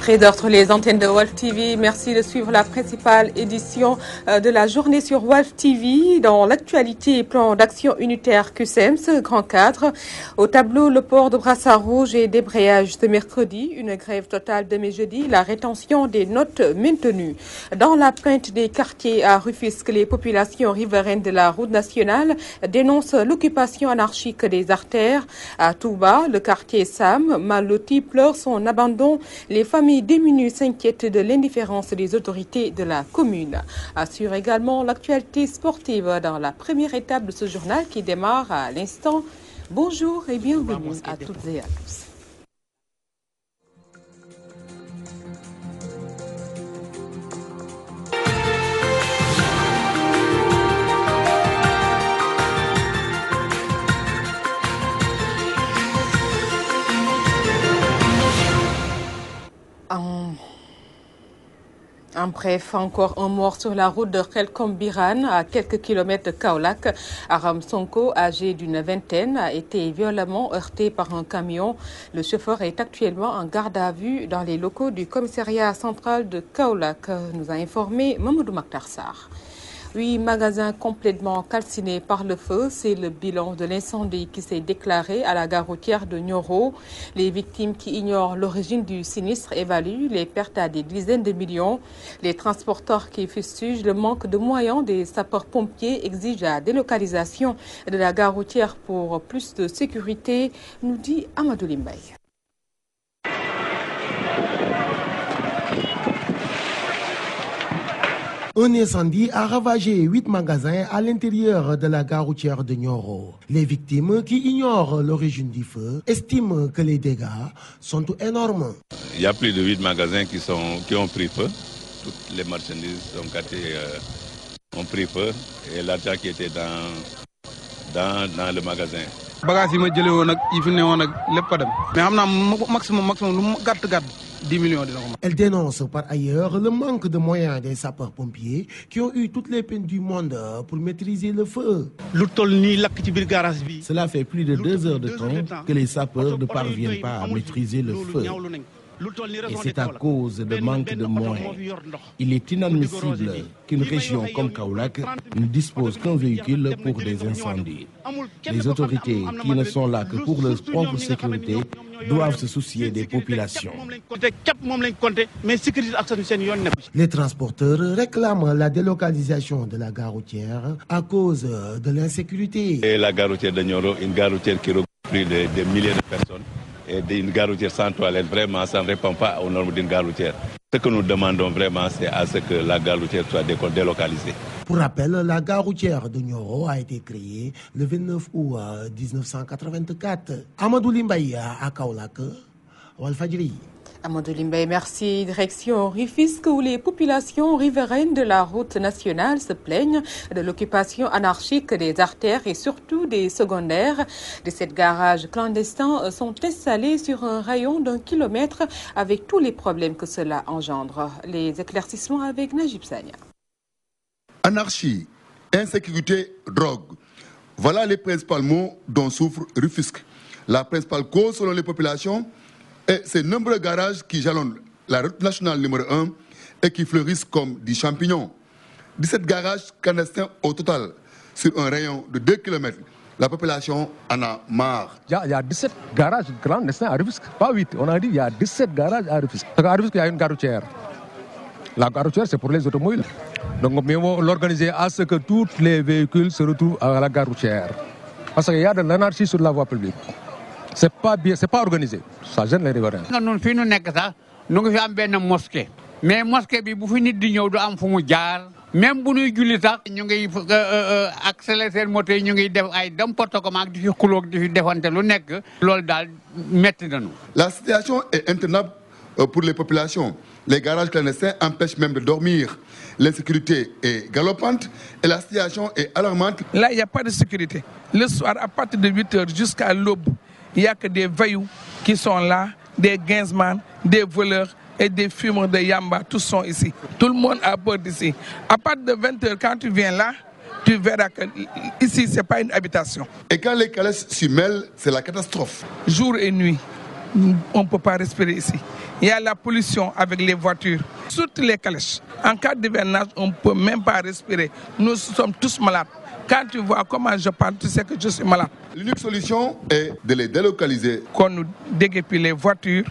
13h sur les antennes de Wolf TV. Merci de suivre la principale édition de la journée sur Wolf TV. Dans l'actualité, plan d'action unitaire QCEMS, grand cadre. Au tableau, le port de brassard rouge et débrayage ce mercredi. Une grève totale demain jeudi. La rétention des notes maintenues. Dans la plainte des quartiers à Rufisque, les populations riveraines de la route nationale dénoncent l'occupation anarchique des artères. À Touba, le quartier Sam, mal loti, pleure son abandon. Les familles démunies s'inquiètent de l'indifférence des autorités de la commune. Assure également l'actualité sportive dans la première étape de ce journal qui démarre à l'instant. Bonjour et bienvenue à toutes et à tous. En bref, encore un mort sur la route de Khelcom Biran, à quelques kilomètres de Kaolack. Aram Sonko, âgé d'une vingtaine, a été violemment heurté par un camion. Le chauffeur est actuellement en garde à vue dans les locaux du commissariat central de Kaolack, nous a informé Mamadou Makhtar Sarr. 8 magasins complètement calcinés par le feu, c'est le bilan de l'incendie qui s'est déclaré à la gare routière de Nioro. Les victimes qui ignorent l'origine du sinistre évaluent les pertes à des dizaines de millions. Les transporteurs qui fustigent le manque de moyens des sapeurs-pompiers exigent la délocalisation de la gare routière pour plus de sécurité, nous dit Amadou Limbaye. Un incendie a ravagé 8 magasins à l'intérieur de la gare routière de Nioro. Les victimes qui ignorent l'origine du feu estiment que les dégâts sont énormes. Il y a plus de 8 magasins qui ont pris feu. Toutes les marchandises ont pris feu et l'argent qui était dans le magasin. Elle dénonce par ailleurs le manque de moyens des sapeurs-pompiers qui ont eu toutes les peines du monde pour maîtriser le feu. Cela fait plus de 2 heures de temps que les sapeurs ne parviennent pas à maîtriser le feu. Et c'est à cause de manque de moyens. Il est inadmissible qu'une région comme Kaolack ne dispose qu'un véhicule pour des incendies. Les autorités qui ne sont là que pour leur propre sécurité doivent se soucier des populations. Les transporteurs réclament la délocalisation de la gare routière à cause de l'insécurité. Et la gare routière de Nioro, une gare routière qui regroupe plus de milliers de personnes. Et une gare routière sans toilette, vraiment, ça ne répond pas aux normes d'une gare routière. Ce que nous demandons vraiment, c'est à ce que la gare routière soit délocalisée. Pour rappel, la gare routière de Nioro a été créée le 29 août 1984. Amadou Limbaye à Kaolack, Walfadjri. Amadou Limbaye, merci. Direction Rufisque où les populations riveraines de la route nationale se plaignent de l'occupation anarchique des artères et surtout des secondaires. 17 garages clandestins sont installés sur un rayon d'1 kilomètre avec tous les problèmes que cela engendre. Les éclaircissements avec Najib Sania. Anarchie, insécurité, drogue. Voilà les principaux mots dont souffre Rufisque. La principale cause selon les populations est ces nombreux garages qui jalonnent la route nationale numéro 1 et qui fleurissent comme des champignons. 17 garages clandestins au total sur un rayon de 2 km. La population en a marre. Il y a 17 garages clandestins à Rufisque, pas 8. On a dit il y a 17 garages à Rufisque. À Rufisque, il y a une gare routière. La gare routière, c'est pour les automobiles. Donc, mieux vaut l'organiser à ce que tous les véhicules se retrouvent à la gare routière. Parce qu'il y a de l'anarchie sur la voie publique. C'est pas bien, c'est pas organisé. Ça gêne les riverains. Nous fi ñu nekk sax ñu ngi fi am benn mosquée mais mosquée bi bu fi nit di ñëw du am fu mu jaar même bu ñuy julli sax ñu ngi accélérer seen moto yi ñu ngi def ay n'importe comment di fi xuloog di fi defante lu nekk loolu daal metti nañu. La situation est intenable pour les populations. Les garages clandestins empêchent même de dormir. L'insécurité est galopante et la situation est alarmante. Là, il n'y a pas de sécurité. Le soir, à partir de 8 h jusqu'à l'aube, il n'y a que des voyous qui sont là, des gainsman, des voleurs et des fumeurs de yamba. Tous sont ici. Tout le monde a peur d'ici. À partir de 20 h, quand tu viens là, tu verras que ici, ce n'est pas une habitation. Et quand les calèches s'y mêlent, c'est la catastrophe. Jour et nuit, on ne peut pas respirer ici. Il y a la pollution avec les voitures, surtout les calèches. En cas d'hivernage, on ne peut même pas respirer. Nous sommes tous malades. Quand tu vois comment je parle, tu sais que je suis malade. L'unique solution est de les délocaliser. Qu'on nous déguépille les voitures,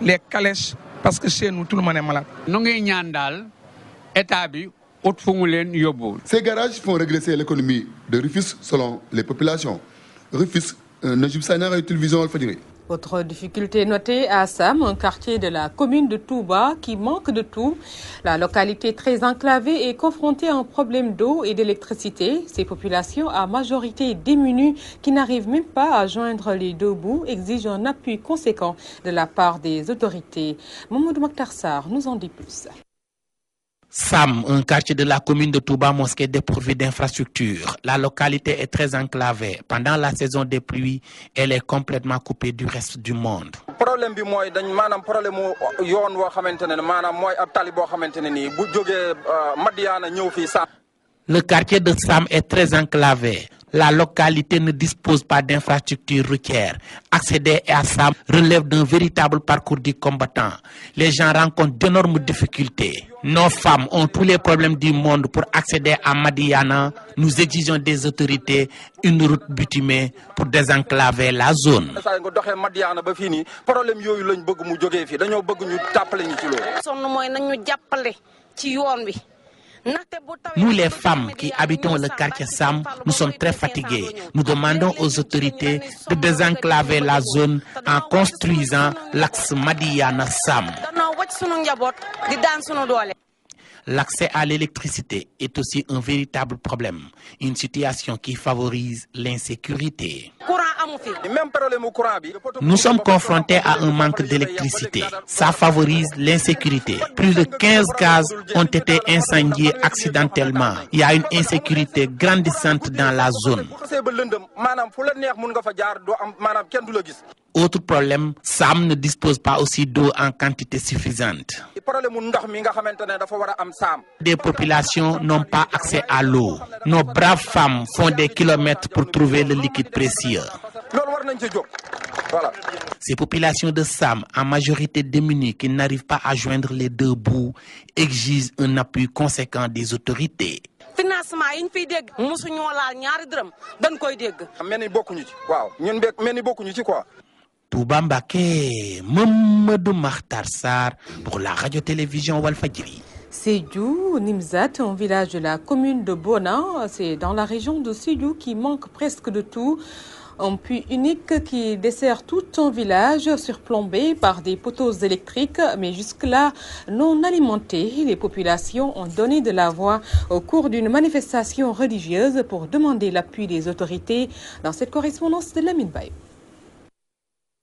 les calèches, parce que chez nous, tout le monde est malade. Ces garages font régresser l'économie de Rufisque selon les populations. Rufisque, Najib Sanar a utilisé Alfadiri. Autre difficulté notée à Sam, un quartier de la commune de Touba qui manque de tout. La localité très enclavée est confrontée à un problème d'eau et d'électricité. Ces populations à majorité démunies qui n'arrivent même pas à joindre les deux bouts exigent un appui conséquent de la part des autorités. Mamadou Mokhtar Sarr nous en dit plus. Sam, un quartier de la commune de Touba Mosquée dépourvu d'infrastructures. La localité est très enclavée. Pendant la saison des pluies, elle est complètement coupée du reste du monde. Le quartier de Sam est très enclavé. La localité ne dispose pas d'infrastructures routières. Accéder à Sam relève d'un véritable parcours du combattant. Les gens rencontrent d'énormes difficultés. Nos femmes ont tous les problèmes du monde pour accéder à Madiana. Nous exigeons des autorités une route bitumée pour désenclaver la zone. Nous, les femmes qui habitons le quartier Sam, nous sommes très fatigués. Nous demandons aux autorités de désenclaver la zone en construisant l'axe Madiana-Sam. L'accès à l'électricité est aussi un véritable problème, une situation qui favorise l'insécurité. Nous sommes confrontés à un manque d'électricité. Ça favorise l'insécurité. Plus de 15 cases ont été incendiées accidentellement. Il y a une insécurité grandissante dans la zone. Autre problème, Sam ne dispose pas aussi d'eau en quantité suffisante. Des populations n'ont pas accès à l'eau. Nos braves femmes font des kilomètres pour trouver le liquide précieux. Ces populations de Sam, en majorité démunies, qui n'arrivent pas à joindre les deux bouts, exigent un appui conséquent des autorités. Touba Mbaké, Mamadou Makhtar Sarr pour la radio-télévision Walfadjri. Sédhiou, Nimzat, un village de la commune de Bona, c'est dans la région de Sédhiou qui manque presque de tout. Un puits unique qui dessert tout un village surplombé par des poteaux électriques, mais jusque-là non alimentés. Les populations ont donné de la voix au cours d'une manifestation religieuse pour demander l'appui des autorités dans cette correspondance de Lamine Baye.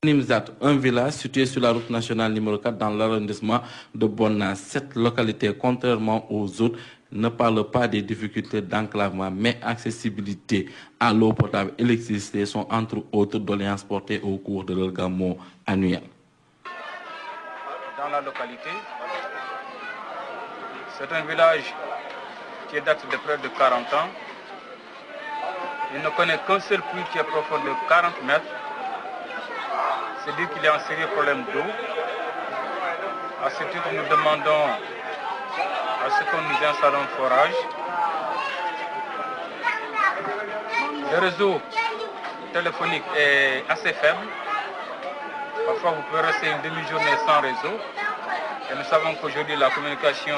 Nimzat, un village situé sur la route nationale numéro 4 dans l'arrondissement de Bona. Cette localité, contrairement aux autres, ne parle pas des difficultés d'enclavement, mais accessibilité à l'eau potable et l'électricité sont entre autres doléances portées au cours de leur gamot annuel. Dans la localité, c'est un village qui date de près de 40 ans. Il ne connaît qu'un seul puits qui est profond de 40 mètres. C'est dire qu'il y a un sérieux problème d'eau. À ce titre, nous demandons à ce qu'on nous installe un forage. Le réseau téléphonique est assez faible. Parfois, vous pouvez rester une demi-journée sans réseau. Et nous savons qu'aujourd'hui, la communication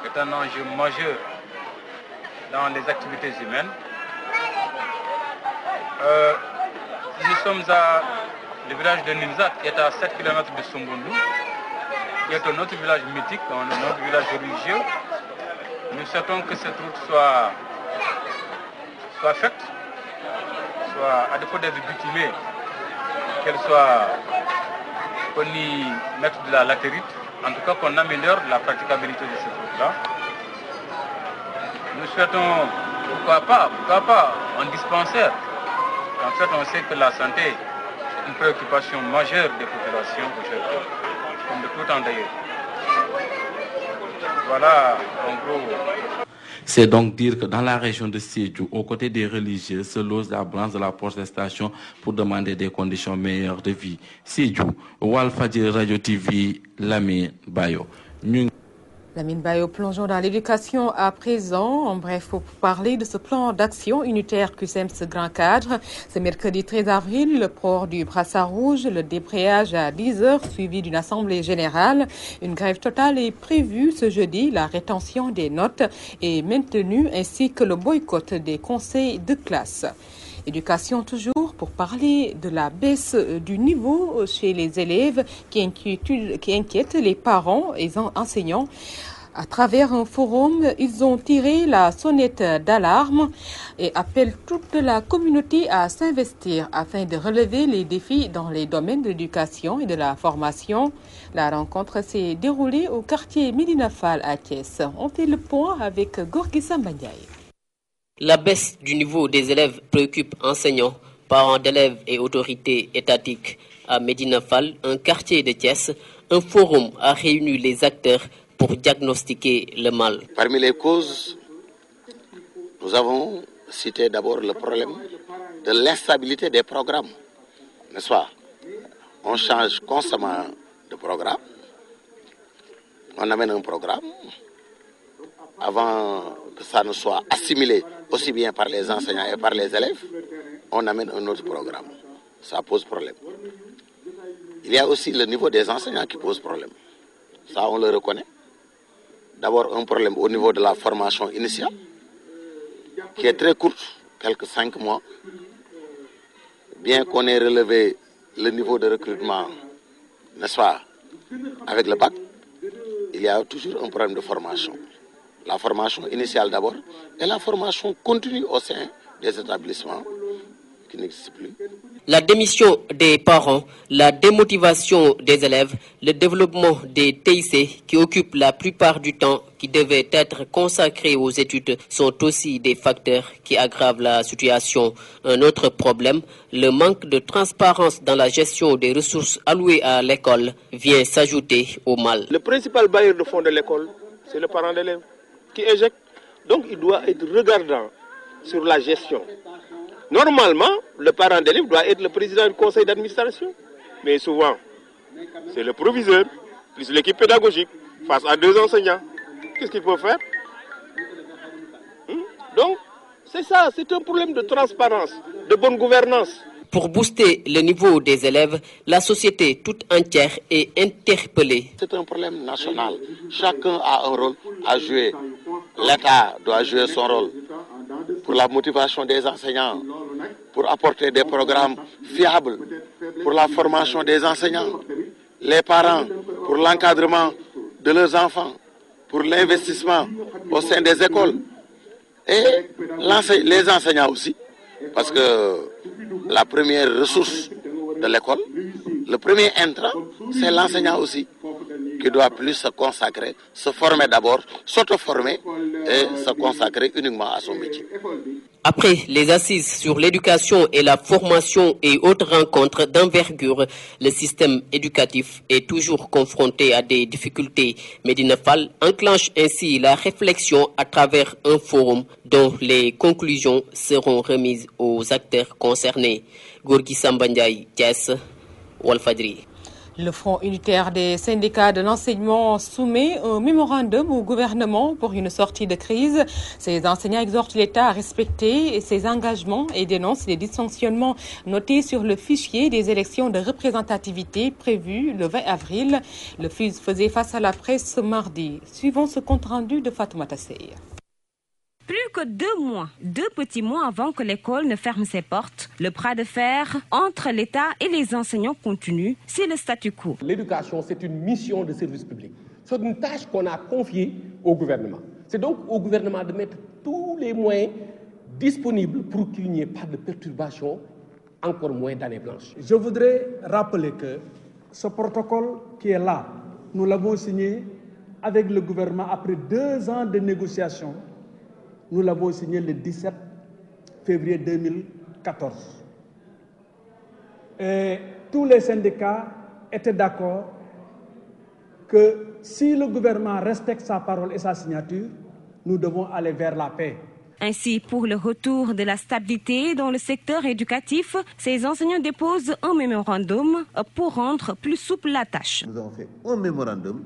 est un enjeu majeur dans les activités humaines. Nous sommes à le village de Nimzat, qui est à 7 km de Sombundu, qui est un autre village mythique, un autre village religieux. Nous souhaitons que cette route soit faite, à défaut d'être bitumée, qu'on y mette de la latérite, en tout cas qu'on améliore la praticabilité de cette route-là. Nous souhaitons, pourquoi pas, un dispensaire. En fait, on sait que la santé est une préoccupation majeure des populations aujourd'hui, comme de tout temps d'ailleurs. Voilà, en gros. C'est donc dire que dans la région de Sédhiou, aux côtés des religieux, se lose la branche de la protestation pour demander des conditions meilleures de vie. Sédhiou, Walfadjri Radio TV, Lamine Bayo. Lamine Bayo, plongeons dans l'éducation à présent. En bref, pour parler de ce plan d'action unitaire QCEMS Grand Cadre. Ce mercredi 13 avril, le port du brassard rouge, le débrayage à 10h, suivi d'une assemblée générale. Une grève totale est prévue ce jeudi. La rétention des notes est maintenue, ainsi que le boycott des conseils de classe. Éducation toujours, pour parler de la baisse du niveau chez les élèves qui inquiète les parents et enseignants. À travers un forum, ils ont tiré la sonnette d'alarme et appellent toute la communauté à s'investir afin de relever les défis dans les domaines de l'éducation et de la formation. La rencontre s'est déroulée au quartier Médina Fall à Thiès. On fait le point avec Gorgui Samba Ndiaye. La baisse du niveau des élèves préoccupe enseignants, parents d'élèves et autorités étatiques. À Médina Fall, un quartier de Thiès, un forum a réuni les acteurs pour diagnostiquer le mal. Parmi les causes, nous avons cité d'abord le problème de l'instabilité des programmes. N'est-ce pas? On change constamment de programme. On amène un programme. Avant que ça ne soit assimilé aussi bien par les enseignants et par les élèves, on amène un autre programme. Ça pose problème. Il y a aussi le niveau des enseignants qui pose problème. Ça, on le reconnaît. D'abord, un problème au niveau de la formation initiale, qui est très courte, quelques 5 mois. Bien qu'on ait relevé le niveau de recrutement, n'est-ce pas, avec le bac, il y a toujours un problème de formation. La formation initiale d'abord et la formation continue au sein des établissements qui n'existent plus. La démission des parents, la démotivation des élèves, le développement des TIC qui occupent la plupart du temps qui devaient être consacrés aux études sont aussi des facteurs qui aggravent la situation. Un autre problème, le manque de transparence dans la gestion des ressources allouées à l'école vient s'ajouter au mal. Le principal bailleur de fonds de l'école, c'est le parent d'élève qui éjecte. Donc il doit être regardant sur la gestion. Normalement, le parent d'élève doit être le président du conseil d'administration. Mais souvent, c'est le proviseur, plus l'équipe pédagogique, face à 2 enseignants. Qu'est-ce qu'il peut faire? Donc, c'est ça, c'est un problème de transparence, de bonne gouvernance. Pour booster le niveau des élèves, la société toute entière est interpellée. C'est un problème national. Chacun a un rôle à jouer. L'État doit jouer son rôle pour la motivation des enseignants, pour apporter des programmes fiables, pour la formation des enseignants, les parents, pour l'encadrement de leurs enfants, pour l'investissement au sein des écoles et les enseignants aussi, parce que la première ressource de l'école, le premier intrant, c'est l'enseignant aussi, qui doit plus se consacrer, se former d'abord, s'auto-former et se consacrer uniquement à son métier. Après les assises sur l'éducation et la formation et autres rencontres d'envergure, le système éducatif est toujours confronté à des difficultés. Médina Fall enclenche ainsi la réflexion à travers un forum dont les conclusions seront remises aux acteurs concernés. Gorgui Samba Ndiaye, Thiès, Walfadjri. Le Front unitaire des syndicats de l'enseignement soumet un mémorandum au gouvernement pour une sortie de crise. Ces enseignants exhortent l'État à respecter ses engagements et dénoncent les dysfonctionnements notés sur le fichier des élections de représentativité prévues le 20 avril. Le FUS faisait face à la presse ce mardi. Suivons ce compte-rendu de Fatoumata Sey. Plus que 2 mois, 2 petits mois avant que l'école ne ferme ses portes, le bras de fer entre l'État et les enseignants continue, c'est le statu quo. L'éducation, c'est une mission de service public. C'est une tâche qu'on a confiée au gouvernement. C'est donc au gouvernement de mettre tous les moyens disponibles pour qu'il n'y ait pas de perturbation, encore moins d'années blanches. Je voudrais rappeler que ce protocole qui est là, nous l'avons signé avec le gouvernement après 2 ans de négociations. Nous l'avons signé le 17 février 2014. Et tous les syndicats étaient d'accord que si le gouvernement respecte sa parole et sa signature, nous devons aller vers la paix. Ainsi, pour le retour de la stabilité dans le secteur éducatif, ces enseignants déposent un mémorandum pour rendre plus souple la tâche. Nous avons fait un mémorandum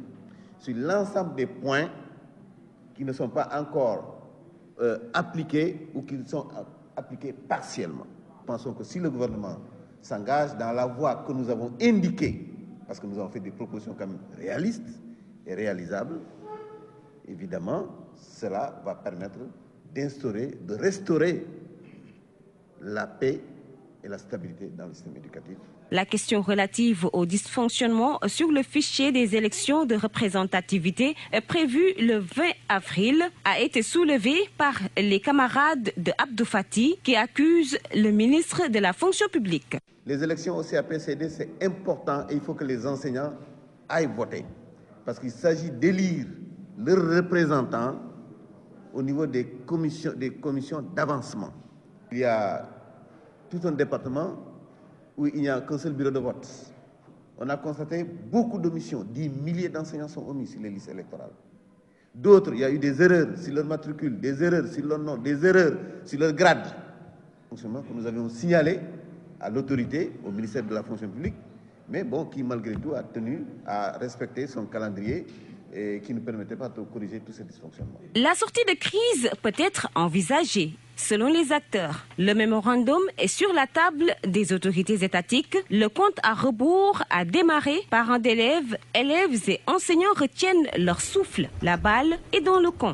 sur l'ensemble des points qui ne sont pas encore appliqués ou qui sont appliqués partiellement. Nous pensons que si le gouvernement s'engage dans la voie que nous avons indiquée, parce que nous avons fait des propositions quand même réalistes et réalisables, évidemment, cela va permettre de restaurer la paix et la stabilité dans le système éducatif. La question relative au dysfonctionnement sur le fichier des élections de représentativité prévu le 20 avril a été soulevée par les camarades de Abdou Fati qui accusent le ministre de la fonction publique. Les élections au CAPCD, c'est important et il faut que les enseignants aillent voter parce qu'il s'agit d'élire leurs représentants au niveau des commissions d'avancement. Il y a tout un département où il n'y a qu'un seul bureau de vote. On a constaté beaucoup d'omissions. 10 milliers d'enseignants sont omis sur les listes électorales. D'autres, il y a eu des erreurs sur leur matricule, des erreurs sur leur nom, des erreurs sur leur grade. Que nous avions signalé à l'autorité, au ministère de la fonction publique, mais bon, qui malgré tout a tenu à respecter son calendrier et qui ne permettait pas de corriger tous ces dysfonctionnements. La sortie de crise peut être envisagée. Selon les acteurs, le mémorandum est sur la table des autorités étatiques. Le compte à rebours a démarré. Parents d'élèves, élèves et enseignants retiennent leur souffle. La balle est dans le camp.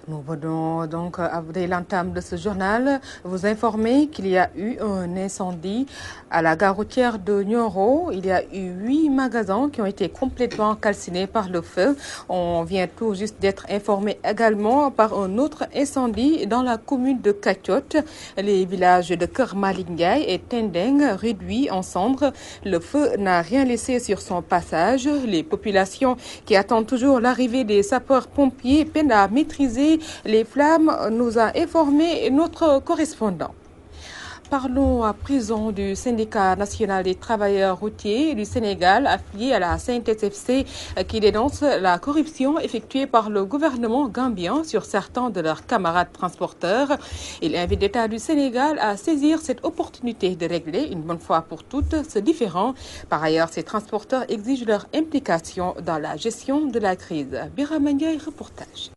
Nous venons donc, dès l'entame de ce journal, vous informer qu'il y a eu un incendie à la gare routière de Nioro. Il y a eu 8 magasins qui ont été complètement calcinés par le feu. On vient tout juste d'être informé également par un autre incendie dans la commune de Katiot. Les villages de Kermalingay et Tendeng réduits en cendres. Le feu n'a rien laissé sur son passage. Les populations qui attendent toujours l'arrivée des sapeurs-pompiers peinent à maîtriser les flammes, nous a informé notre correspondant. Parlons à présent du syndicat national des travailleurs routiers du Sénégal affilié à la CNTS/FC qui dénonce la corruption effectuée par le gouvernement gambien sur certains de leurs camarades transporteurs. Il invite l'État du Sénégal à saisir cette opportunité de régler une bonne fois pour toutes ce différend. Par ailleurs, ces transporteurs exigent leur implication dans la gestion de la crise. Biramania, reportage.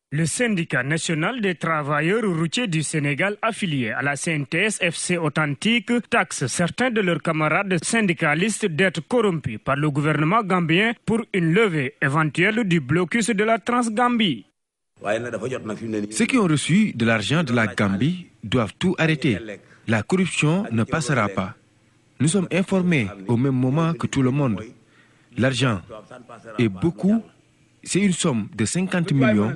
Le syndicat national des travailleurs routiers du Sénégal affilié à la CNTS/FC authentique taxe certains de leurs camarades syndicalistes d'être corrompus par le gouvernement gambien pour une levée éventuelle du blocus de la Transgambie. Ceux qui ont reçu de l'argent de la Gambie doivent tout arrêter. La corruption ne passera pas. Nous sommes informés au même moment que tout le monde. L'argent est beaucoup, c'est une somme de 50 millions.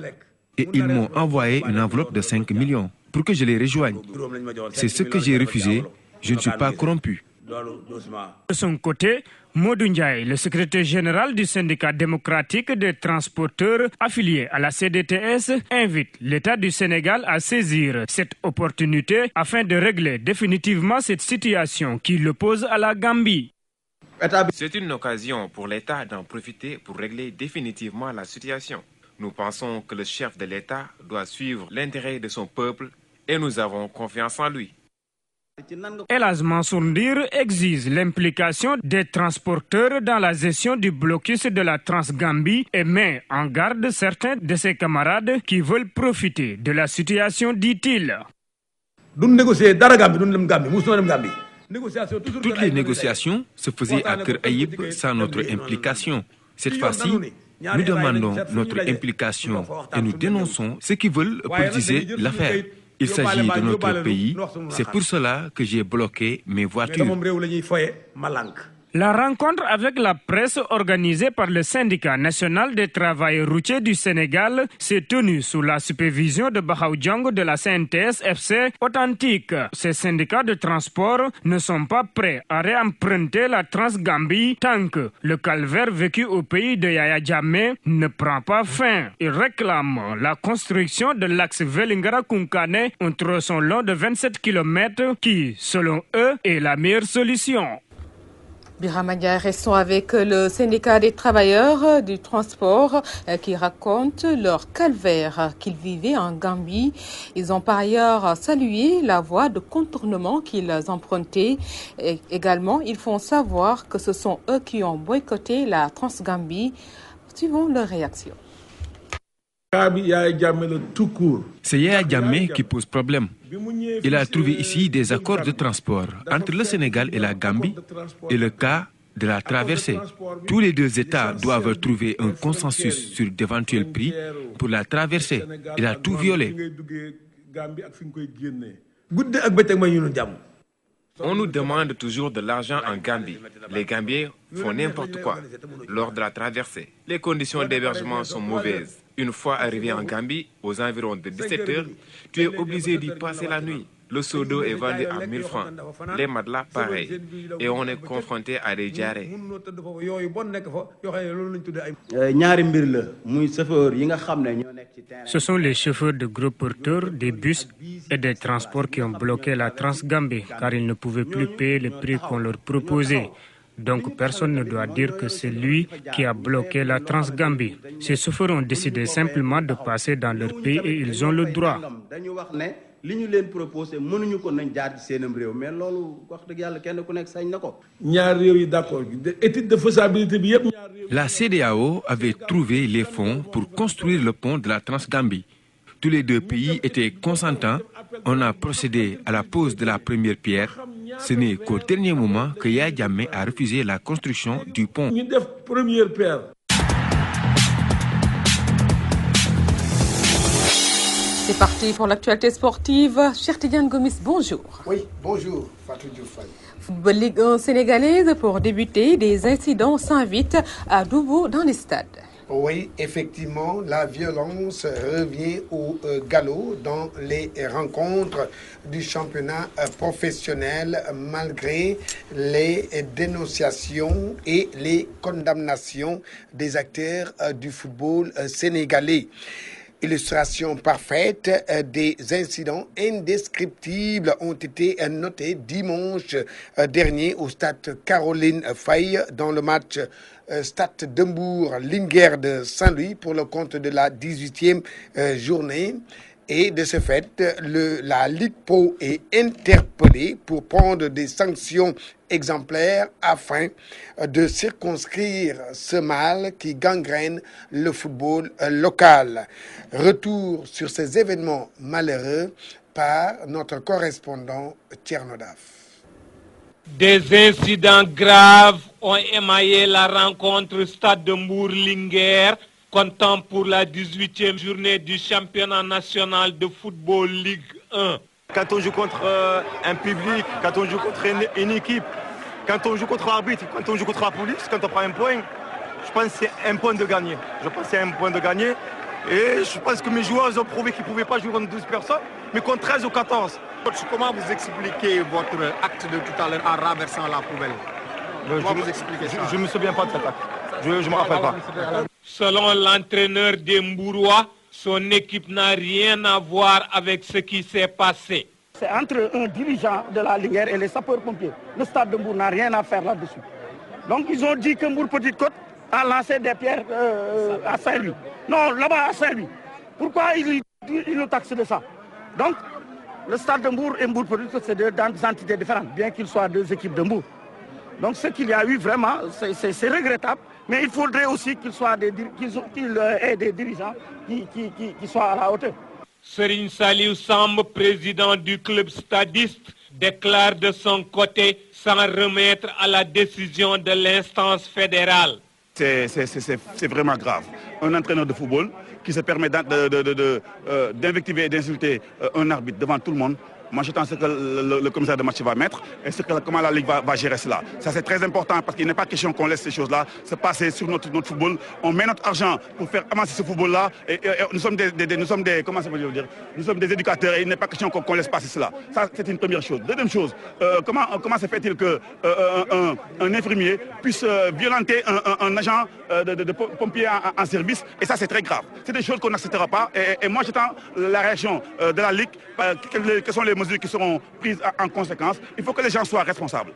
Et ils m'ont envoyé une enveloppe de 5 millions pour que je les rejoigne. C'est ce que j'ai refusé. Je ne suis pas corrompu. De son côté, Modou Ndiaye, le secrétaire général du syndicat démocratique des transporteurs affiliés à la CDTS, invite l'État du Sénégal à saisir cette opportunité afin de régler définitivement cette situation qui l'oppose à la Gambie. C'est une occasion pour l'État d'en profiter pour régler définitivement la situation. Nous pensons que le chef de l'État doit suivre l'intérêt de son peuple et nous avons confiance en lui. Elhadj Mansour Ndir exige l'implication des transporteurs dans la gestion du blocus de la Transgambie et met en garde certains de ses camarades qui veulent profiter de la situation, dit-il. Toutes les négociations se faisaient à Kër Ayib sans notre implication. Cette fois-ci, nous demandons notre implication et nous dénonçons ceux qui veulent politiser l'affaire. Il s'agit de notre pays, c'est pour cela que j'ai bloqué mes voitures. La rencontre avec la presse organisée par le syndicat national des travailleurs routiers du Sénégal s'est tenue sous la supervision de Bahaw Diong de la CNTS/FC authentique. Ces syndicats de transport ne sont pas prêts à réemprunter la Transgambie tant que le calvaire vécu au pays de Yaya Jammeh ne prend pas fin. Ils réclament la construction de l'axe Vélingara-Koungkané, un tronçon long de 27 km qui, selon eux, est la meilleure solution. Biramadia, restons avec le syndicat des travailleurs du transport qui raconte leur calvaire qu'ils vivaient en Gambie. Ils ont par ailleurs salué la voie de contournement qu'ils empruntaient. Et également, ils font savoir que ce sont eux qui ont boycotté la Transgambie. Suivons leur réaction. C'est Yaya Jammeh qui pose problème. Il a trouvé ici des accords de transport entre le Sénégal et la Gambie et le cas de la traversée. Tous les deux États doivent trouver un consensus sur d'éventuels prix pour la traversée. Il a tout violé. On nous demande toujours de l'argent en Gambie. Les Gambiens font n'importe quoi lors de la traversée. Les conditions d'hébergement sont mauvaises. Une fois arrivé en Gambie, aux environs de 17 h, tu es obligé d'y passer la nuit. Le seau d'eau est vendu à 1000 francs. Les matelas, pareil. Et on est confronté à des diarrhées. Ce sont les chauffeurs de gros porteurs, des bus et des transports qui ont bloqué la Transgambie car ils ne pouvaient plus payer le prix qu'on leur proposait. Donc personne ne doit dire que c'est lui qui a bloqué la Transgambie. Ces chauffeurs ont décidé simplement de passer dans leur pays et ils ont le droit. La CEDEAO avait trouvé les fonds pour construire le pont de la Transgambie. Tous les deux pays étaient consentants. On a procédé à la pose de la première pierre. Ce n'est qu'au dernier moment que Yaya Jammeh a refusé la construction du pont. C'est parti pour l'actualité sportive. Chertidiane Gomis, bonjour. Oui, bonjour, Fatou Dioufay. Football Ligue 1 sénégalaise, pour débuter, des incidents s'invitent à nouveau dans les stades. Oui, effectivement, la violence revient au galop dans les rencontres du championnat professionnel malgré les dénonciations et les condamnations des acteurs du football sénégalais. Illustration parfaite, des incidents indescriptibles ont été notés dimanche dernier au stade Caroline Faye dans le match Stade Dembourg-Linguère de Saint-Louis pour le compte de la 18e journée. Et de ce fait, la Ligue Pro est interpellée pour prendre des sanctions exemplaires afin de circonscrire ce mal qui gangrène le football local. Retour sur ces événements malheureux par notre correspondant Thierno Daf. Des incidents graves ont émaillé la rencontre Stade de Mbour-Linguère, comptant pour la 18e journée du championnat national de football Ligue 1. Quand on joue contre un public, quand on joue contre une équipe, quand on joue contre l'arbitre, quand on joue contre la police, quand on prend un point, je pense que c'est un point de gagner. Et je pense que mes joueurs ont prouvé qu'ils ne pouvaient pas jouer contre 12 personnes, mais contre 13 ou 14. Comment vous expliquez votre acte de tout à l'heure en renversant la poubelle? Je ne me souviens pas de cet acte. Je ne me rappelle pas. Selon l'entraîneur des Mbourois, son équipe n'a rien à voir avec ce qui s'est passé. C'est entre un dirigeant de la Linguère et les sapeurs-pompiers. Le stade de Mbour n'a rien à faire là-dessus. Donc ils ont dit que Mbour Petite Côte a lancé des pierres à Saint-Louis. Non, là-bas à Saint-Louis. Pourquoi ils nous taxent de ça? Donc le stade de Mbour et Mbour Petite Côte, c'est deux entités différentes, bien qu'ils soient deux équipes de Mbour. Donc ce qu'il y a eu vraiment, c'est regrettable, mais il faudrait aussi qu'il ait des dirigeants qui soient à la hauteur. Serigne Saliou Samb, président du club stadiste, déclare de son côté s'en remettre à la décision de l'instance fédérale. C'est vraiment grave. Un entraîneur de football qui se permet d'invectiver et d'insulter un arbitre devant tout le monde. Moi, j'attends ce que le commissaire de match va mettre et comment la Ligue va gérer cela. Ça, c'est très important parce qu'il n'est pas question qu'on laisse ces choses-là se passer sur notre football. On met notre argent pour faire avancer ce football-là et nous sommes nous sommes des éducateurs et il n'est pas question qu'on laisse passer cela. Ça, c'est une première chose. Deuxième chose, comment se fait-il qu'un infirmier puisse violenter un agent de pompier en service? Et ça, c'est très grave. C'est des choses qu'on n'acceptera pas. Et moi, j'attends la réaction de la Ligue. Quelles sont les mesures qui seront prises en conséquence? Il faut que les gens soient responsables.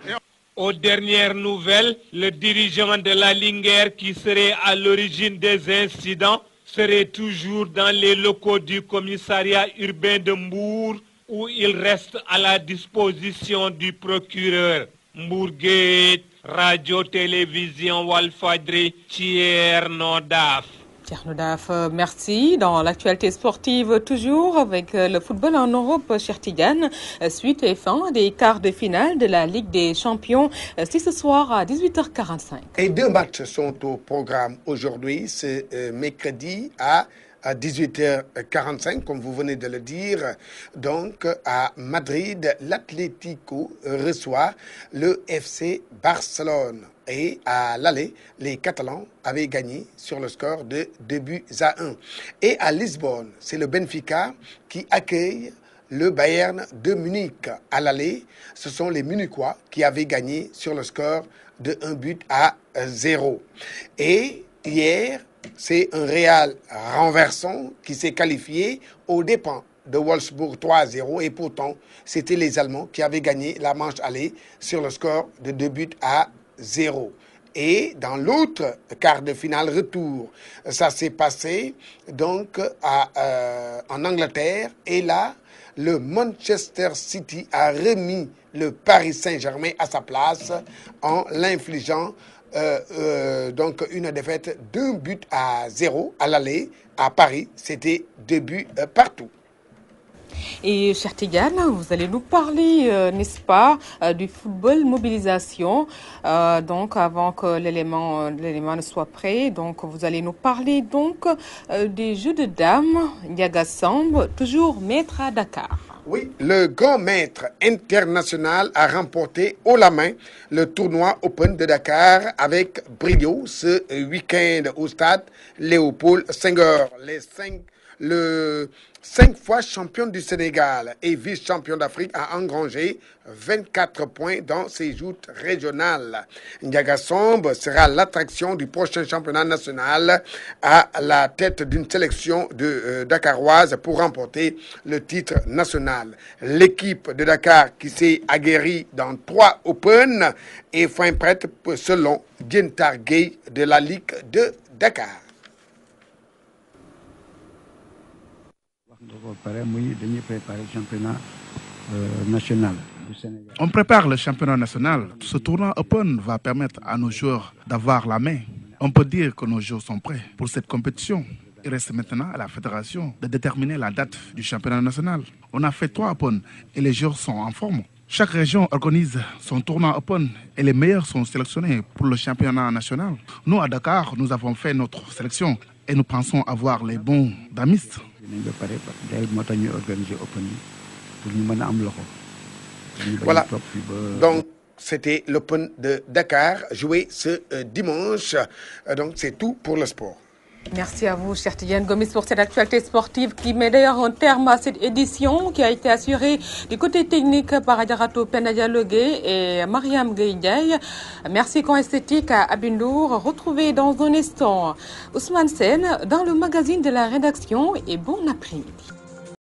Aux dernières nouvelles, le dirigeant de la Linguère qui serait à l'origine des incidents serait toujours dans les locaux du commissariat urbain de Mbour où il reste à la disposition du procureur. Mbourguet, radio-télévision Walfadjri, Thierno Daf. Thierno Daf, merci. Dans l'actualité sportive, toujours avec le football en Europe, Cheikh Tidiane, suite et fin des quarts de finale de la Ligue des Champions, c'est ce soir à 18h45. Et 2 matchs sont au programme aujourd'hui, ce mercredi à 18h45, comme vous venez de le dire. Donc, à Madrid, l'Atlético reçoit le FC Barcelone. Et à l'aller, les Catalans avaient gagné sur le score de 2-1. Et à Lisbonne, c'est le Benfica qui accueille le Bayern de Munich. À l'aller, ce sont les Munichois qui avaient gagné sur le score de 1-0. Et hier, c'est un Real renversant qui s'est qualifié aux dépens de Wolfsburg 3-0 et pourtant c'était les Allemands qui avaient gagné la manche aller sur le score de 2-0. Et dans l'autre quart de finale retour, ça s'est passé donc en Angleterre et là le Manchester City a remis le Paris Saint-Germain à sa place en l'infligeant donc une défaite d'1-0 à l'aller. À Paris, c'était 2 buts partout. Et Cheikh Tidiane, vous allez nous parler, n'est-ce pas, du football mobilisation. Donc, avant que l'élément ne soit prêt, donc vous allez nous parler donc des Jeux de dames. Ndiaga Samb, toujours maître à Dakar. Oui, le grand maître international a remporté haut la main le tournoi Open de Dakar avec brio ce week-end au stade Léopold Senghor. Le 5 fois champion du Sénégal et vice-champion d'Afrique a engrangé 24 points dans ses joutes régionales. Ndiaga Samb sera l'attraction du prochain championnat national à la tête d'une sélection de Dakaroises pour remporter le titre national. L'équipe de Dakar qui s'est aguerrie dans 3 Open est fin prête selon Dientar Gueye de la Ligue de Dakar. On prépare le championnat national. Ce tournoi Open va permettre à nos joueurs d'avoir la main. On peut dire que nos joueurs sont prêts pour cette compétition. Il reste maintenant à la fédération de déterminer la date du championnat national. On a fait 3 Open et les joueurs sont en forme. Chaque région organise son tournoi Open et les meilleurs sont sélectionnés pour le championnat national. Nous, à Dakar, nous avons fait notre sélection et nous pensons avoir les bons damistes. Voilà, donc c'était l'Open de Dakar joué ce dimanche. Donc c'est tout pour le sport. Merci à vous, Cheikh Tidiane Gomis, pour cette actualité sportive qui met d'ailleurs un terme à cette édition qui a été assurée du côté technique par Adjarato Penadia Logué et Mariam Gueye. Merci Con Esthétique à Abindour. Retrouvez dans un instant Ousmane Sen dans le magazine de la rédaction et bon après-midi.